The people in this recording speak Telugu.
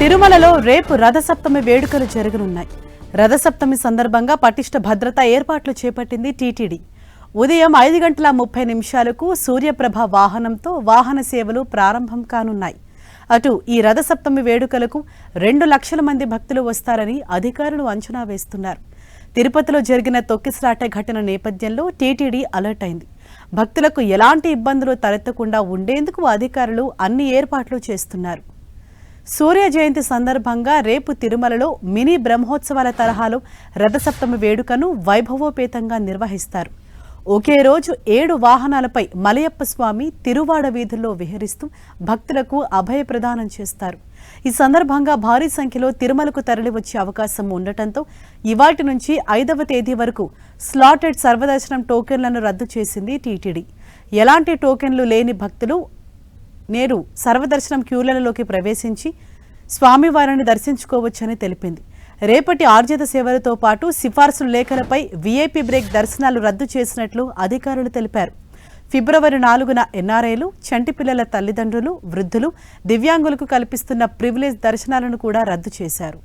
తిరుమలలో రేపు రథసప్తమి వేడుకలు జరగనున్నాయి. రథసప్తమి సందర్భంగా పటిష్ట భద్రతా ఏర్పాట్లు చేపట్టింది టీటీడీ. ఉదయం 5:30 సూర్యప్రభ వాహనంతో వాహన సేవలు ప్రారంభం కానున్నాయి. అటు ఈ రథసప్తమి వేడుకలకు 2 లక్షల మంది భక్తులు వస్తారని అధికారులు అంచనా వేస్తున్నారు. తిరుపతిలో జరిగిన తొక్కిసలాట ఘటన నేపథ్యంలో టీటీడీ అలర్ట్ అయింది. భక్తులకు ఎలాంటి ఇబ్బందులు తలెత్తకుండా ఉండేందుకు అధికారులు అన్ని ఏర్పాట్లు చేస్తున్నారు. సూర్య జయంతి సందర్భంగా రేపు తిరుమలలో మినీ బ్రహ్మోత్సవాల తరహాలో రథసప్తమి వేడుకను వైభవోపేతంగా నిర్వహిస్తారు. ఒకే రోజు 7 వాహనాలపై మలయప్ప స్వామి తిరువాడ వీధుల్లో విహరిస్తూ భక్తులకు అభయ ప్రదానం చేస్తారు. ఈ సందర్భంగా భారీ సంఖ్యలో తిరుమలకు తరలివచ్చే అవకాశం ఉండటంతో ఇవాటి నుంచి 5వ తేదీ వరకు స్లాటెడ్ సర్వదర్శనం టోకెన్లను రద్దు చేసింది టీటీడీ. ఎలాంటి టోకెన్లు లేని భక్తులు నేరు సర్వదర్శనం క్యూలలోకి ప్రవేశించి స్వామివారిని దర్శించుకోవచ్చని తెలిపింది. రేపటి ఆర్జిత సేవలతో పాటు సిఫార్సు లేఖలపై వీఐపీ బ్రేక్ దర్శనాలు రద్దు చేసినట్లు అధికారులు తెలిపారు. ఫిబ్రవరి 4న ఎన్ఆర్ఐలు, చంటి పిల్లల తల్లిదండ్రులు, వృద్ధులు, దివ్యాంగులకు కల్పిస్తున్న ప్రివిలేజ్ దర్శనాలను కూడా రద్దు చేశారు.